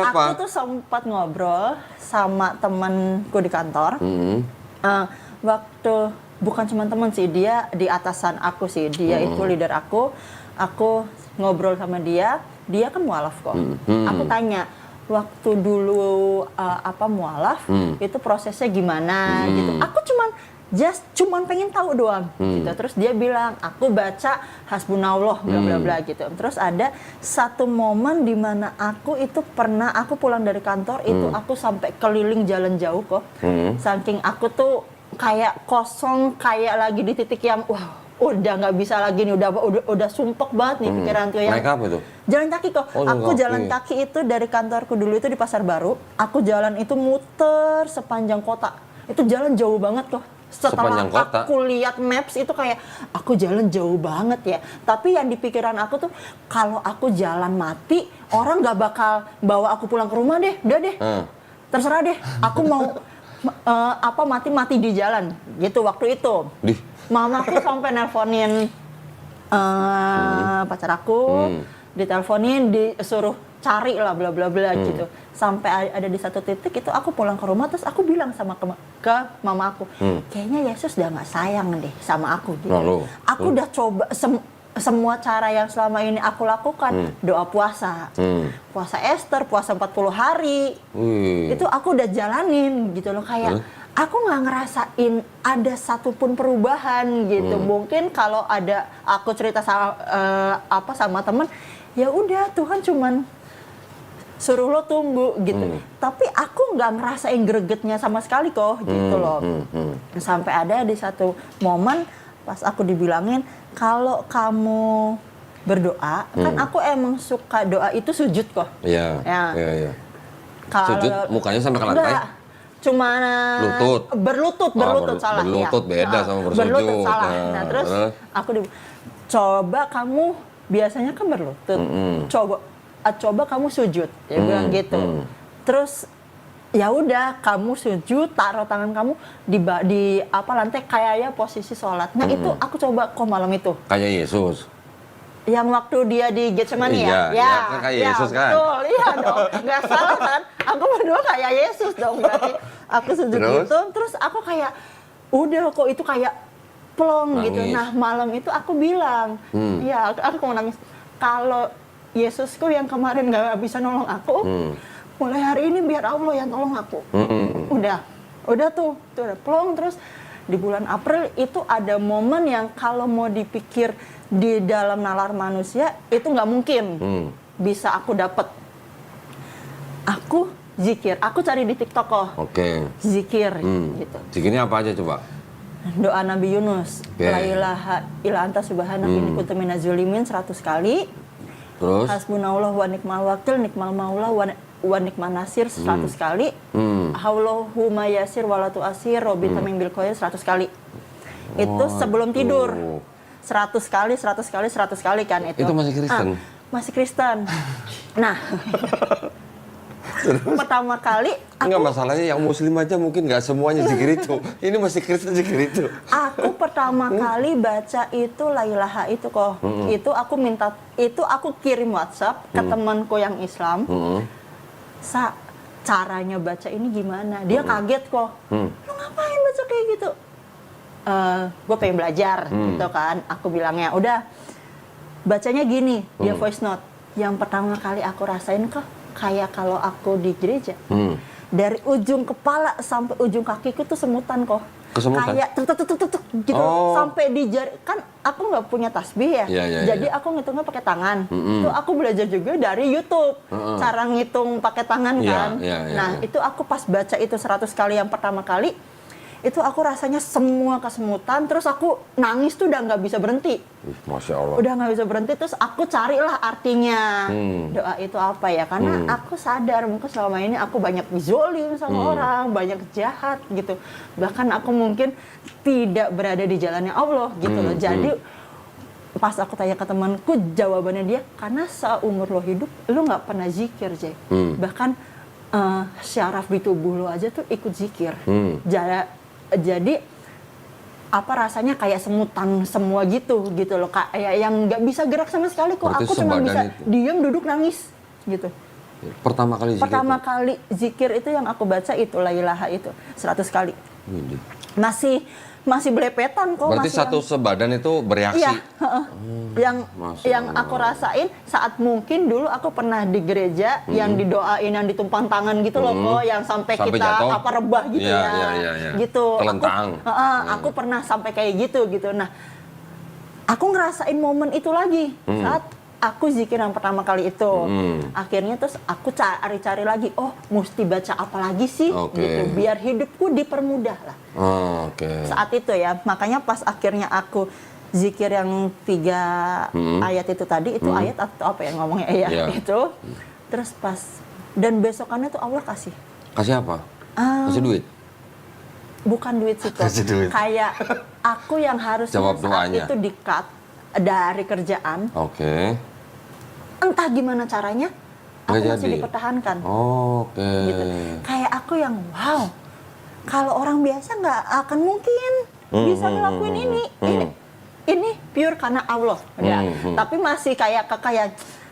apa? Aku tuh sempat ngobrol sama temanku di kantor. Waktu bukan cuma teman sih, dia di atasan aku sih. Dia itu leader aku. Aku ngobrol sama dia. Dia kan mualaf kok. Aku tanya, waktu dulu mualaf itu prosesnya gimana gitu. Aku cuman pengen tahu doang gitu. Terus dia bilang, aku baca hasbunallah bla bla bla gitu. Terus ada satu momen di mana aku pulang dari kantor itu aku sampai keliling jalan jauh kok. Saking aku tuh kayak kosong, kayak lagi di titik yang udah nggak bisa lagi nih, udah sumpek banget nih pikiran tuh yang. Naik apa tuh? Jalan kaki kok. Aku jalan kaki. kaki itu dari kantorku dulu itu di Pasar Baru. Aku jalan itu muter sepanjang kota. Itu jalan jauh banget kok. Setelah aku lihat maps itu kayak aku jalan jauh banget ya. Tapi yang di pikiran aku tuh kalau aku jalan mati, orang nggak bakal bawa aku pulang ke rumah deh. Udah deh. Terserah deh. Aku mau mati di jalan gitu waktu itu. Mamaku sampai nelponin pacar aku, diteleponin, disuruh cari lah bla bla bla gitu. Sampai ada di satu titik itu aku pulang ke rumah, terus aku bilang sama ke mama aku, kayaknya Yesus udah nggak sayang deh sama aku gitu. Aku udah coba semua cara yang selama ini aku lakukan, doa puasa, puasa Esther, puasa 40 hari, itu aku udah jalanin gitu loh, kayak aku nggak ngerasain ada satupun perubahan gitu. Mungkin kalau ada aku cerita sama temen, ya udah Tuhan cuman suruh lo tunggu gitu. Tapi aku nggak ngerasain gregetnya sama sekali kok gitu loh. Sampai ada di satu momen pas aku dibilangin, kalau kamu berdoa, kan aku emang suka doa itu sujud kok. Iya. Sujud mukanya sampai ke lantai? Cuma berlutut salah. Berlutut ya. Beda sama bersujud. Berlutut salah. Nah terus aku coba kamu biasanya kan berlutut. Coba kamu sujud, ya bilang gitu. Terus ya udah kamu sujud, taruh tangan kamu di lantai kayak ya posisi sholat. Nah itu aku coba kok malam itu. Kayak Yesus. Yang waktu dia di Getsemani ya? Iya, kan kayak Yesus kan? Betul, iya dong. Nggak salah kan? Aku berdua kayak Yesus dong berarti. Aku sujud gitu, terus aku kayak, udah kok itu kayak plong gitu. Nah malam itu aku bilang, ya aku mau nangis. Kalau Yesusku yang kemarin nggak bisa nolong aku, mulai hari ini biar Allah yang tolong aku. Udah tuh udah plong. Terus di bulan April itu ada momen yang kalau mau dipikir di dalam nalar manusia itu nggak mungkin bisa aku dapet. Aku zikir, aku cari di TikTok kok. Zikir gitu. Zikirnya apa aja coba? Doa Nabi Yunus, la ilaha illa anta subhanaka inni kuntu minaz zalimin 100 kali. Terus Hasbunallah wa ni'mal wakil, nikmal maula wa nikman nasir 100 kali. Haulahumma yasir wa la tu'asir robita min bil khoyr 100 kali. Itu sebelum tidur. 100 kali kan itu. Itu masih Kristen? Masih Kristen. Nah, pertama kali enggak, masalahnya yang muslim aja mungkin nggak semuanya zikir itu. Ini masih Kristen zikir itu. Aku pertama kali baca itu la ilaha itu kok. Itu aku kirim WhatsApp ke temanku yang Islam. Caranya baca ini gimana? Dia kaget kok. Lu ngapain baca kayak gitu? Gue pengen belajar gitu kan. Aku bilangnya, udah bacanya gini. Dia voice note. Yang pertama kali aku rasain kok kayak kalau aku di gereja, dari ujung kepala sampai ujung kakiku tuh semutan kok. Kesemutan? Kayak tuk gitu, sampai di jari. Kan aku nggak punya tasbih ya, jadi aku ngitungnya pakai tangan. Itu aku belajar juga dari YouTube, cara ngitung pakai tangan kan. Nah itu aku pas baca itu 100 kali yang pertama kali, itu aku rasanya semua kesemutan, terus aku nangis tuh udah nggak bisa berhenti. Masya Allah. Udah nggak bisa berhenti, terus aku carilah artinya doa itu apa ya, karena aku sadar mungkin selama ini aku banyak dizolim sama orang, banyak jahat gitu, bahkan aku mungkin tidak berada di jalannya Allah gitu loh. Jadi pas aku tanya ke temanku, jawabannya dia, karena seumur lo hidup lo nggak pernah zikir, Jay. Bahkan syaraf di tubuh lo aja tuh ikut zikir. Jadi apa rasanya kayak semutan semua gitu loh, kayak yang nggak bisa gerak sama sekali kok. Berarti aku cuma bisa diam duduk nangis gitu. Pertama kali zikir. Pertama kali zikir itu yang aku baca itu la ilaha itu 100 kali. Widih. Masih belepetan kok. Berarti masih satu sebadan itu bereaksi. Iya, Masya yang Allah. aku rasain saat mungkin dulu aku pernah di gereja yang didoain, yang ditumpang tangan gitu loh kok, yang sampai kita jatuh. apa rebah gitu Iya, ya, iya. gitu. Telentang. Aku pernah sampai kayak gitu. Nah, aku ngerasain momen itu lagi saat aku zikir yang pertama kali itu. Akhirnya terus aku cari-cari lagi, oh mesti baca apa lagi sih, Oke. gitu, biar hidupku dipermudah lah. Oke. Saat itu ya, makanya pas akhirnya aku zikir yang 3 ayat itu tadi, itu ayat atau apa ya ngomongnya ya, Iya. itu. Terus pas, dan besokannya tuh Allah kasih. Kasih apa? Kasih duit? Bukan duit sih kok, Kasih duit. kayak aku yang harusnya Jawab saat doanya. itu di-cut dari kerjaan, Oke. entah gimana caranya, aku Nggak masih jadi? dipertahankan. Oke. Gitu. Kayak aku yang wow, kalau orang biasa nggak akan mungkin bisa ngelakuin ini. Ini pure karena Allah. Udah. Tapi masih kayak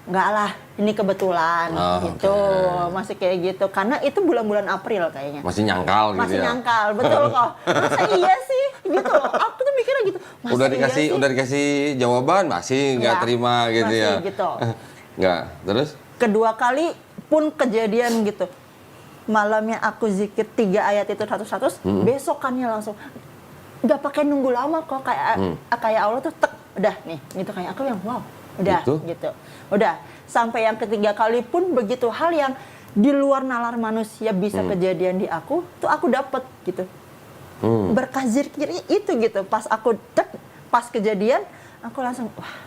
nggak lah, ini kebetulan gitu. Oke. Masih kayak gitu. Karena itu bulan-bulan April kayaknya. Masih nyangkal gitu Masih ya? nyangkal, betul kok. Masa iya sih? Gitu loh. Aku tuh mikirnya gitu. Masa Udah iya sih? dikasih jawaban masih nggak Ya, terima gitu masih ya? gitu. Nggak. Terus? Kedua kali pun kejadian gitu. Malamnya aku zikir 3 ayat itu 100, besokannya langsung nggak pakai nunggu lama kok, kayak Allah tuh tek, udah nih gitu, kayak aku yang wow, udah gitu. Udah sampai yang ketiga kali pun begitu hal yang di luar nalar manusia bisa kejadian di aku tuh aku dapet gitu. Berkah zikir itu gitu, pas aku pas kejadian aku langsung wah.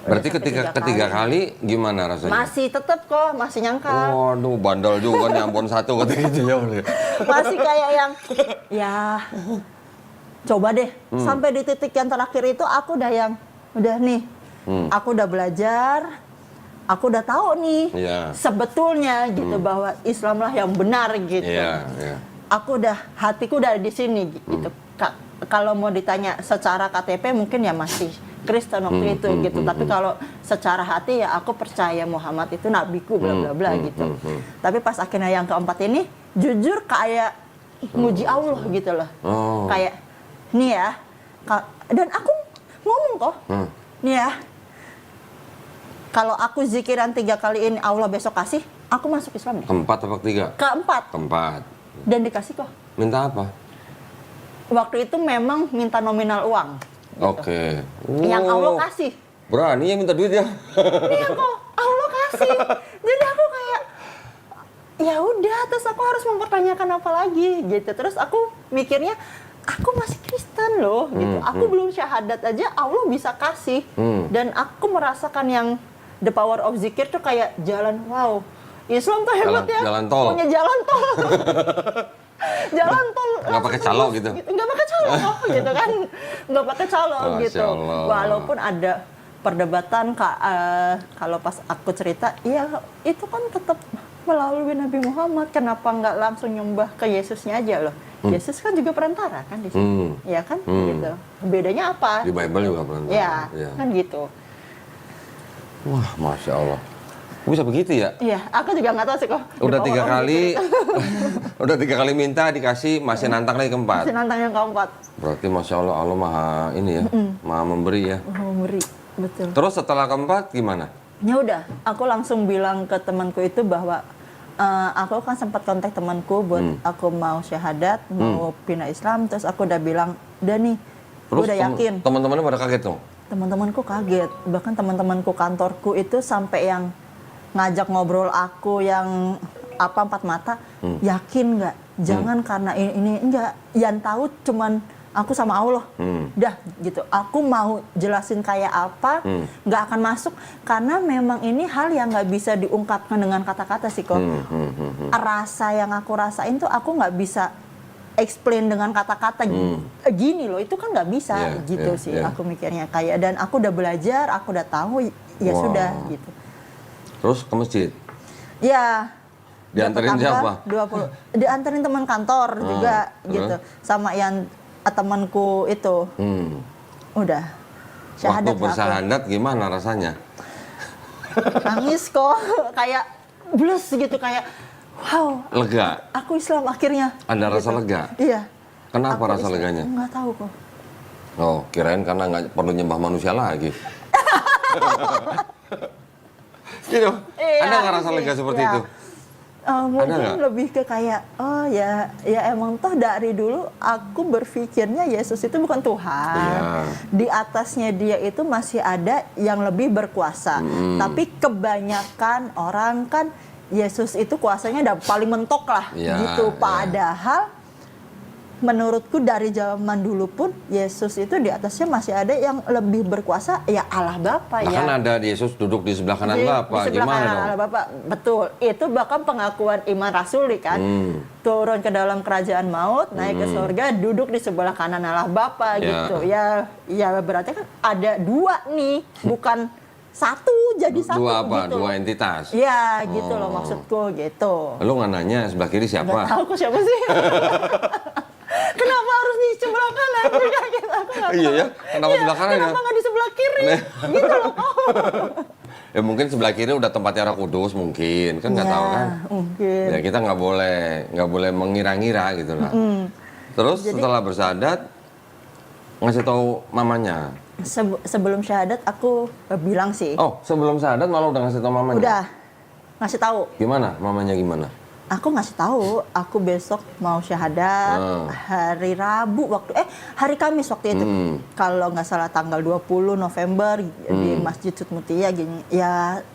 Berarti Udah sampai ketiga kali gimana rasanya? masih tetep kok, masih nyangkal. Waduh, bandel juga nih, ampun satu kata gitu ya. Masih kayak yang ya coba deh sampai di titik yang terakhir itu aku udah yang udah nih aku udah belajar, aku udah tahu nih Iya. sebetulnya gitu bahwa Islamlah yang benar gitu. Iya. Aku udah hatiku udah di sini gitu. Kalau mau ditanya secara KTP mungkin ya masih Kristen waktu itu gitu. Tapi kalau secara hati ya aku percaya Muhammad itu nabiku bla bla bla gitu. Tapi pas akhirnya yang keempat ini jujur kayak muji Allah gitu loh. Kayak nih ya. Dan aku ngomong kok. Nih ya. Kalau aku zikiran 3 kali ini Allah besok kasih, aku masuk Islam nih. Keempat apa ketiga? Keempat. Dan dikasih kok. Minta apa? Waktu itu memang minta nominal uang. Gitu. Oke. Yang Allah kasih. Berani ya minta duit ya? Iya kok, Allah kasih. Jadi aku kayak ya udah, terus aku harus mempertanyakan apa lagi gitu. Terus aku mikirnya aku masih Kristen loh gitu. Aku belum syahadat aja Allah bisa kasih. Dan aku merasakan yang the power of zikir tuh kayak jalan wow. Islam tuh hebat ya. Jalan tol. Punya jalan tol. Jalan tol Nggak pakai calo gitu? Nggak pakai calo gitu kan, nggak pakai calo Masya gitu. Allah. Walaupun ada perdebatan kalau pas aku cerita, ya itu kan tetap melalui Nabi Muhammad, kenapa nggak langsung nyembah ke Yesusnya aja loh? Yesus kan juga perantara kan di sini, ya kan gitu. Bedanya apa? Di Bible juga perantara. Ya, kan gitu. Wah, Masya Allah. Bisa begitu ya? Iya, aku juga nggak tahu sih kok. Udah 3 kali, Gitu. udah 3 kali minta dikasih, masih nantang lagi keempat. Masih nantang yang keempat. Berarti Masya Allah, Allah maha ini ya, maha memberi ya. Memberi, betul. Terus setelah keempat gimana? Ya udah, aku langsung bilang ke temanku itu bahwa aku kan sempat kontak temanku buat aku mau syahadat, mau pindah Islam, terus aku udah bilang, udah nih, gue Terus udah yakin. teman-temannya pada kaget dong? Teman-temanku kaget, bahkan teman-temanku kantorku itu sampai yang ngajak ngobrol aku yang 4 mata, yakin nggak? Jangan karena ini enggak, yang tahu cuman aku sama Allah. Dah gitu. Aku mau jelasin kayak apa, nggak akan masuk karena memang ini hal yang nggak bisa diungkapkan dengan kata-kata sih kok. Rasa yang aku rasain tuh aku nggak bisa explain dengan kata-kata gini loh, itu kan nggak bisa gitu sih. Aku mikirnya kayak, dan aku udah belajar, aku udah tahu, ya sudah gitu. Terus ke masjid? Ya. Dianterin siapa? 20. Dianterin teman kantor juga gitu. Sama yang temanku itu. Udah. Waktu bersyahadat gimana rasanya? Nangis kok. Kayak blus gitu kayak wow. Lega. Aku Islam akhirnya. Ada gitu. rasa lega. Iya. Kenapa Aku rasa Islam. leganya? Nggak tahu kok. Oh, kirain karena nggak perlu nyembah manusia lagi. Gitu. Iya, Ada nggak rasa sih. lega seperti Iya. itu? Mungkin nggak? lebih ke kayak oh ya emang toh dari dulu aku berpikirnya Yesus itu bukan Tuhan. Iya. Di atasnya dia itu masih ada yang lebih berkuasa. Tapi kebanyakan orang kan Yesus itu kuasanya udah paling mentok lah Iya, gitu. iya. Padahal menurutku dari zaman dulu pun Yesus itu di atasnya masih ada yang lebih berkuasa, ya Allah Bapa ya. Bahkan ada Yesus duduk di sebelah kanan Di Bapa. sebelah Gimana kanan dong? Allah Bapa. Betul. Itu bahkan pengakuan iman rasuli kan. Turun ke dalam kerajaan maut, naik ke surga, duduk di sebelah kanan Allah Bapa Ya. gitu. Ya berarti kan ada dua nih, bukan satu jadi satu Dua apa? gitu. Dua entitas? Ya, gitu loh maksudku gitu. Lu nggak nanya sebelah kiri Gak siapa? tahu kok siapa sih. Kenapa harus di sebelah kanan? Aku kaget, aku nggak Iya tahu. ya, kenapa sebelah kanan ya? Kenapa nggak di sebelah kiri? Gitu loh kok. Ya mungkin sebelah kiri udah tempatnya Roh Kudus mungkin, kan nggak Ya, tahu kan? mungkin. Ya kita nggak boleh mengira-ngira gitu lah. Terus setelah bersyahadat ngasih tahu mamanya. Sebelum syahadat aku bilang sih. Oh, sebelum syahadat malah udah ngasih tahu mamanya. Udah ngasih tahu. Gimana? Mamanya gimana? Aku ngasih tahu, aku besok mau syahadat hari Rabu hari Kamis waktu itu. Kalau nggak salah tanggal 20 November di Masjid Sutmutia gini. Ya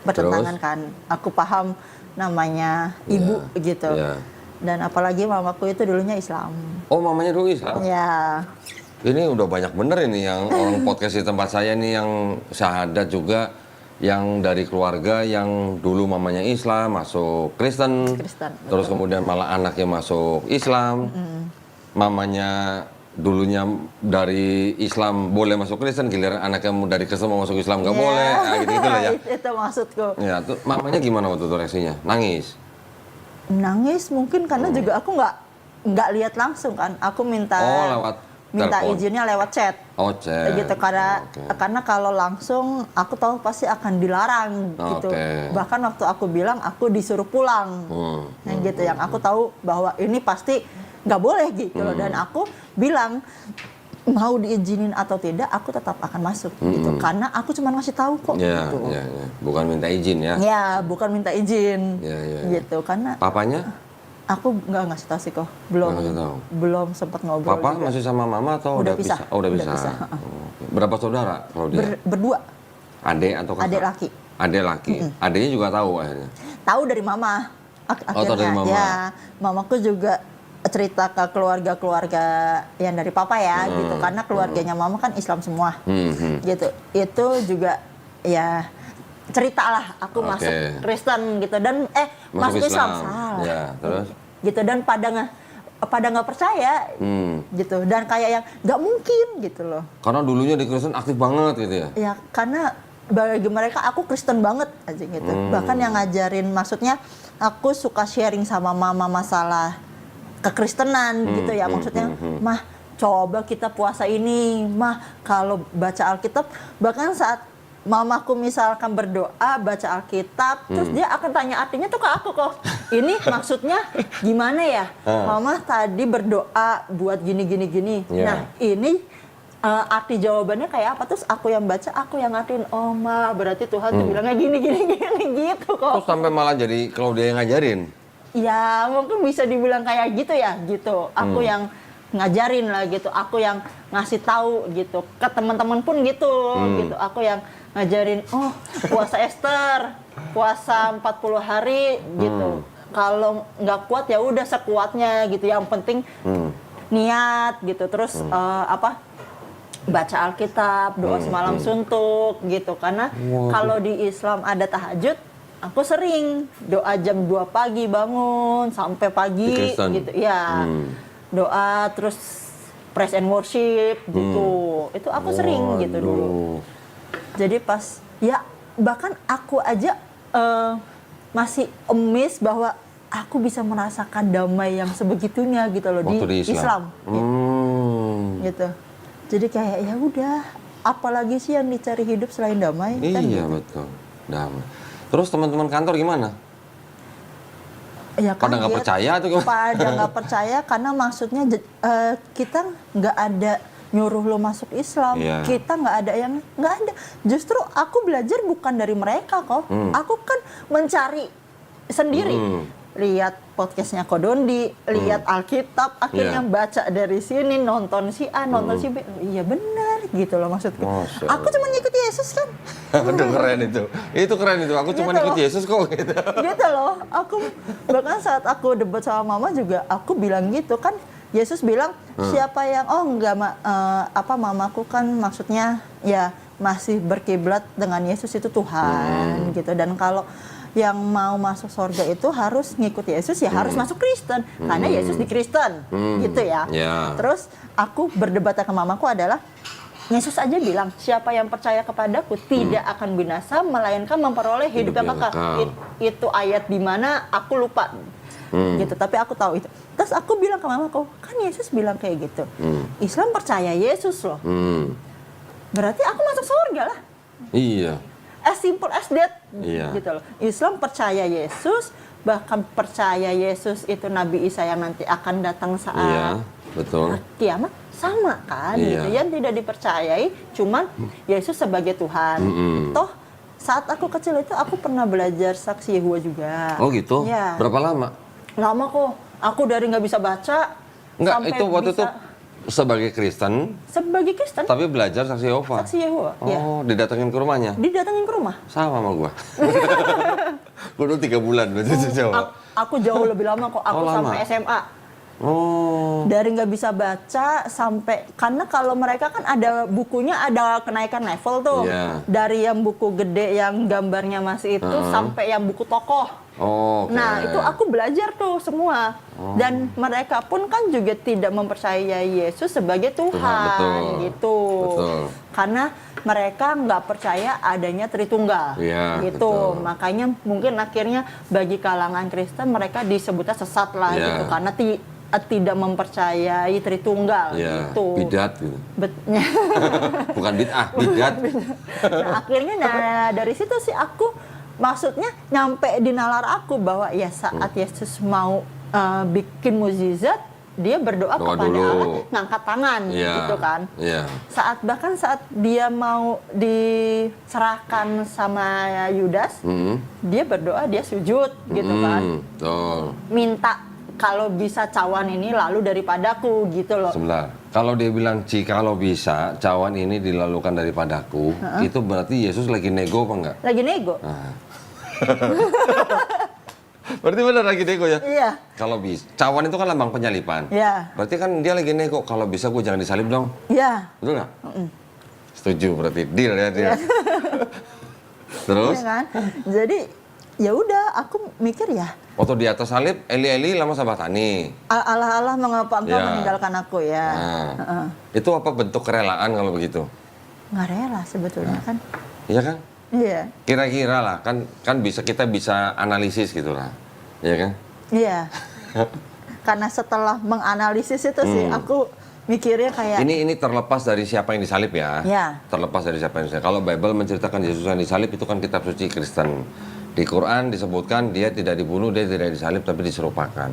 bertentangan kan. Aku paham namanya ibu gitu. Ya. Dan apalagi mamaku itu dulunya Islam. Oh, mamanya dulu Islam. Ya. Ini udah banyak bener ini yang orang podcast di tempat saya nih yang syahadat juga, yang dari keluarga yang dulu mamanya Islam masuk Kristen, terus kemudian malah anaknya masuk Islam, mamanya dulunya dari Islam boleh masuk Kristen, giliran anaknya dari Kristen mau masuk Islam nggak boleh, nah, gitu lah ya. Itu maksudku. Ya, tuh mamanya gimana waktu itu reaksinya? Nangis? Nangis mungkin karena juga aku nggak lihat langsung kan. Aku minta telepon. izinnya lewat chat. Oh, chat. Gitu karena kalau langsung aku tahu pasti akan dilarang gitu. Bahkan waktu aku bilang aku disuruh pulang. Yang gitu yang aku tahu bahwa ini pasti nggak boleh gitu loh, dan aku bilang mau diizinin atau tidak aku tetap akan masuk gitu karena aku cuma ngasih tahu kok gitu. Ya. Bukan minta izin ya. Ya, bukan minta izin. Ya. Gitu karena Papanya? aku nggak ngasih tahu sih kok, belum sempat ngobrol. Papa juga. masih sama mama atau udah pisah? Oh, udah pisah. Berapa saudara kalau dia? Berdua. Adik atau kakak? Adik laki. Adik laki. Adiknya juga tahu akhirnya. Tahu dari mama. Akhirnya tahu dari mama. Ya, mamaku juga cerita ke keluarga-keluarga yang dari papa ya gitu karena keluarganya mama kan Islam semua. Gitu. Itu juga ya ceritalah aku masuk Kristen gitu dan masuk Islam. Salah. Ya, terus gitu dan pada nggak percaya gitu dan kayak yang nggak mungkin gitu loh karena dulunya di Kristen aktif banget gitu ya. Ya karena bagi mereka aku Kristen banget aja gitu bahkan yang ngajarin, maksudnya aku suka sharing sama mama masalah kekristenan gitu ya, maksudnya mah coba kita puasa ini, mah kalau baca Alkitab, bahkan saat mamaku misalkan berdoa baca Alkitab terus dia akan tanya artinya tuh ke aku kok. Ini maksudnya gimana ya? Mama tadi berdoa buat gini. Nah, ini arti jawabannya kayak apa? Terus aku yang baca, aku yang ngartiin. Oh, Ma, berarti Tuhan tuh bilangnya gini gitu kok. Terus sampai malah jadi kalau dia yang ngajarin. Ya, mungkin bisa dibilang kayak gitu ya, gitu. Aku yang ngajarin lah gitu. Aku yang ngasih tahu gitu. Ke teman-teman pun gitu, gitu. Aku yang ngajarin, oh puasa Ester, puasa 40 hari gitu. Kalau nggak kuat ya udah sekuatnya gitu. Yang penting niat gitu. Terus baca Alkitab, doa semalam suntuk gitu. Karena kalau di Islam ada tahajud, aku sering doa jam 2 pagi bangun sampai pagi gitu. Ya. Doa terus praise and worship gitu. Itu aku sering gitu dulu. Jadi pas ya bahkan aku aja masih amazed bahwa aku bisa merasakan damai yang sebegitunya gitu loh di Islam. Gitu. Jadi kayak ya udah, apalagi sih yang dicari hidup selain damai? Iya kan gitu. Betul, damai. Terus teman-teman kantor gimana? Ya Pada nggak kaget. percaya tuh gimana? Pada nggak percaya karena maksudnya kita nggak ada nyuruh lo masuk Islam. Iya. Kita nggak ada yang nggak ada. Justru aku belajar bukan dari mereka kok. Aku kan mencari sendiri. Lihat podcastnya Kodondi, lihat Alkitab, akhirnya Iya. baca dari sini, nonton si A, nonton si B. Iya benar gitu loh maksudku. Masya Aku cuma ngikut Yesus kan. Aduh, keren itu. Itu keren itu. Aku cuma Gitu ikut loh. Yesus kok gitu. Gitu loh, aku bahkan saat aku debat sama mama juga aku bilang gitu kan. Yesus bilang siapa yang mamaku kan maksudnya ya masih berkiblat dengan Yesus itu Tuhan gitu. Dan kalau yang mau masuk surga itu harus ngikut Yesus ya harus masuk Kristen karena Yesus di Kristen gitu ya. Ya. Terus aku berdebat sama mamaku adalah Yesus aja bilang siapa yang percaya kepadaku tidak akan binasa melainkan memperoleh hidup yang kekal. Itu ayat di mana aku lupa gitu tapi aku tahu itu. Terus aku bilang ke mamaku kan Yesus bilang kayak gitu. Islam percaya Yesus loh. Berarti aku masuk surga lah. Iya. As simple as that Iya. gitu loh. Islam percaya Yesus, bahkan percaya Yesus itu Nabi Isa yang nanti akan datang Iya, saat betul. kiamat sama kan Iya. gitu. Yang tidak dipercayai cuman Yesus sebagai Tuhan. Toh saat aku kecil itu aku pernah belajar saksi Yehova juga. Oh gitu? Iya. Berapa lama? Lama kok. Aku dari nggak bisa baca Enggak, sampai itu waktu itu bisa sebagai Kristen, sebagai Kristen. tapi belajar saksi Yehova. Saksi Yehova. Ya. Oh, didatengin ke rumahnya? Didatengin ke rumah. Sama sama gua. Gua dulu 3 bulan berarti Jawa. Aku jauh lebih lama kok. Aku Oh, lama. sampai SMA. Oh. Dari nggak bisa baca sampai karena kalau mereka kan ada bukunya ada kenaikan level tuh. Iya. Dari yang buku gede yang gambarnya masih itu sampai yang buku tokoh. Oh, oke. Nah, itu aku belajar tuh semua. Dan mereka pun kan juga tidak mempercayai Yesus sebagai Tuhan betul. gitu. Betul. Karena mereka nggak percaya adanya Tritunggal. Iya, gitu. betul. Makanya mungkin akhirnya bagi kalangan Kristen mereka disebutnya sesat lah Iya. gitu karena tidak mempercayai Tritunggal Iya, gitu. bidat gitu. Bukan bid'ah, bidat. Nah, akhirnya dari situ sih aku maksudnya nyampe di nalar aku bahwa ya saat Yesus mau bikin mukjizat dia berdoa Doa kepada dulu. Allah ngangkat tangan Iya. gitu kan. Iya. Bahkan saat dia mau diserahkan sama Yudas, dia berdoa, dia sujud gitu kan. Betul. Minta kalau bisa cawan ini lalu daripadaku gitu loh. Sebentar. Kalau dia bilang jikalau bisa cawan ini dilalukan daripadaku, itu berarti Yesus lagi nego apa enggak? Lagi nego. Berarti benar lagi nego ya? Iya. Kalau bisa, cawan itu kan lambang penyalipan. Iya. Berarti kan dia lagi nego, kalau bisa gue jangan disalib dong. Iya. Betul nggak? Setuju berarti, deal ya deal. Terus, Iya kan? Jadi ya udah aku mikir ya waktu di atas salib, Eli Eli lama sabatani. Allah Allah mengapa engkau Iya. meninggalkan aku ya. Nah, itu apa bentuk kerelaan kalau begitu? Nggak rela sebetulnya kan. Iya kan? Iya. Kira-kira lah, kan kita bisa analisis gitu lah. Iya kan? Iya. Karena setelah menganalisis itu sih aku mikirnya kayak Ini terlepas dari siapa yang disalib ya. Ya. Terlepas dari siapa yang disalib. Kalau Bible menceritakan Yesus yang disalib itu kan kitab suci Kristen. Di Quran disebutkan dia tidak dibunuh, dia tidak disalib, tapi diserupakan.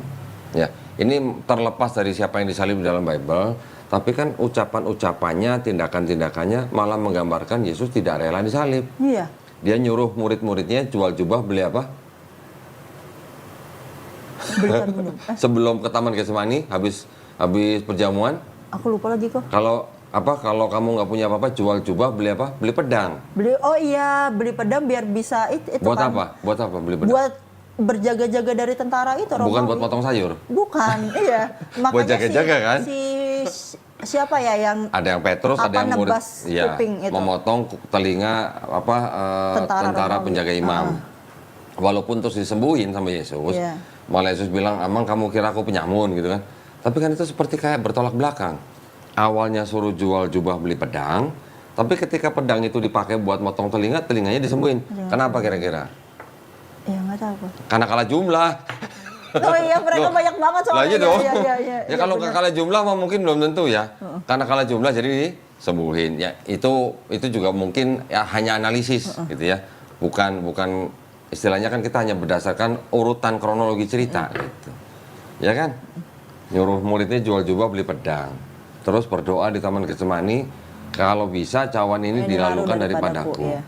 Ya, ini terlepas dari siapa yang disalib di dalam Bible, tapi kan ucapan-ucapannya, tindakan-tindakannya malah menggambarkan Yesus tidak rela disalib. iya. Dia nyuruh murid-muridnya jual jubah beli apa? Belikan minum. Sebelum ke Taman Getsemani, habis perjamuan, Aku lupa lagi kok. kalau kamu nggak punya apa-apa, jual jubah beli apa? Beli pedang. Beli beli pedang biar bisa itu Buat kan. apa? Buat apa beli pedang? Buat berjaga-jaga dari tentara itu Bukan Romawi. buat potong sayur. Bukan, iya. Makanya Buat jaga-jaga kan? Siapa ya yang Ada yang Petrus, ada yang murid, nebas kuping itu. memotong telinga tentara Romawi. penjaga imam. Walaupun terus disembuhin sama Yesus, Iya. malah Yesus bilang, "Emang kamu kira aku penyamun?" gitu kan. Tapi kan itu seperti kayak bertolak belakang. Awalnya suruh jual jubah beli pedang, tapi ketika pedang itu dipakai buat motong telinganya disembuhin. Kenapa kira-kira? Ya nggak tahu. Kok. Karena kalah jumlah. Oh iya mereka Loh. banyak banget soalnya. Lah iya dong. Iya, Ya kalau nggak kalah jumlah mah mungkin belum tentu ya. Karena kalah jumlah jadi disembuhin. Ya itu juga mungkin ya hanya analisis gitu ya. Bukan istilahnya kan kita hanya berdasarkan urutan kronologi cerita gitu. Ya kan? Nyuruh muridnya jual jubah beli pedang. Terus berdoa di Taman Getsemani, kalau bisa cawan ini dilalukan daripadaku. Iya.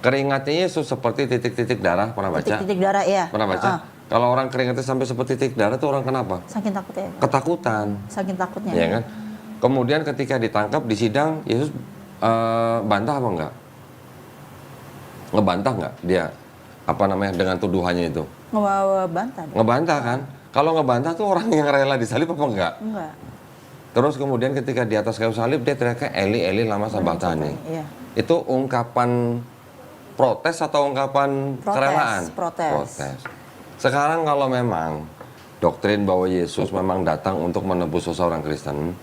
Keringatnya Yesus seperti titik-titik darah, pernah baca? Titik-titik darah, ya. Pernah baca? Kalau orang keringatnya sampai seperti titik darah itu orang kenapa? Saking takutnya. Ketakutan. Saking takutnya. Ya kan? Kemudian ketika ditangkap di sidang, Yesus bantah apa enggak? Ngebantah nggak dia dengan tuduhannya itu? Ngebantah. Ngebantah kan? Kalau ngebantah tuh orang yang rela disalib apa enggak? Enggak. Terus kemudian ketika di atas kayu salib dia teriaknya Eli Eli lama sabachthani. Iya. Itu ungkapan protes atau ungkapan kerelaan? Protes. Sekarang kalau memang doktrin bahwa Yesus memang datang untuk menebus dosa orang Kristen,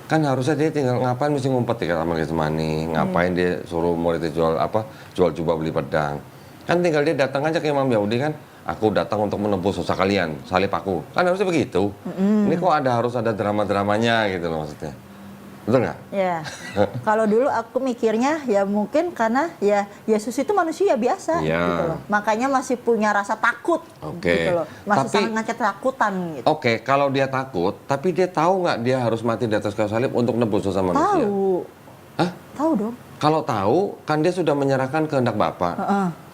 kan harusnya dia tinggal ngapain mesti ngumpet di Taman Getsemani, ngapain dia suruh muridnya jual jubah beli pedang. Kan tinggal dia datang aja ke Imam Yahudi kan, aku datang untuk menebus dosa kalian, salib aku. Kan harusnya begitu. Ini kok harus ada drama-dramanya gitu loh maksudnya. Betul nggak? Ya. Kalau dulu aku mikirnya ya mungkin karena ya Yesus itu manusia biasa gitu loh. Makanya masih punya rasa takut gitu loh. Masih sangat ketakutan gitu. Oke, kalau dia takut, tapi dia tahu nggak dia harus mati di atas kayu salib untuk nebus dosa manusia? Tahu. Hah? Tahu dong. Kalau tahu, kan dia sudah menyerahkan kehendak Bapa.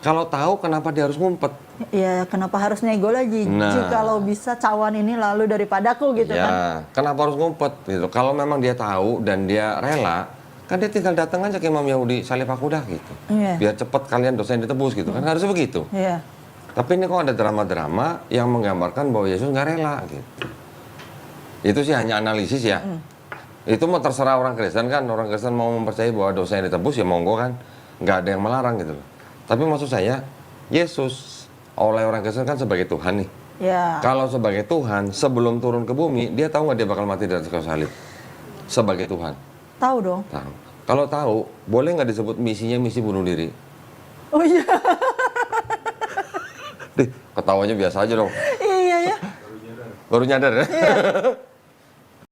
Kalau tahu, kenapa dia harus ngumpet? Ya, kenapa harus nego lagi? Kalau bisa cawan ini lalu daripadaku gitu kan? Kenapa harus ngumpet? Gitu. Kalau memang dia tahu dan dia rela, kan dia tinggal datang aja ke Imam Yahudi, salib aku dah gitu. Biar cepat kalian dosanya ditebus gitu. Kan harusnya begitu. Tapi ini kok ada drama-drama yang menggambarkan bahwa Yesus nggak rela gitu. Itu sih hanya analisis ya. Itu mau terserah orang Kristen kan. Orang Kristen mau mempercayai bahwa dosanya ditebus ya monggo kan. Nggak ada yang melarang gitu loh. Tapi maksud saya, Yesus oleh orang Kristen kan sebagai Tuhan nih. Kalau sebagai Tuhan, sebelum turun ke bumi, dia tahu nggak dia bakal mati di atas kayu salib? Sebagai Tuhan. Tahu dong. Tahu. Kalau tahu, boleh nggak disebut misinya misi bunuh diri? Oh iya. Ketawanya biasa aja dong. Iya ya. Baru nyadar ya?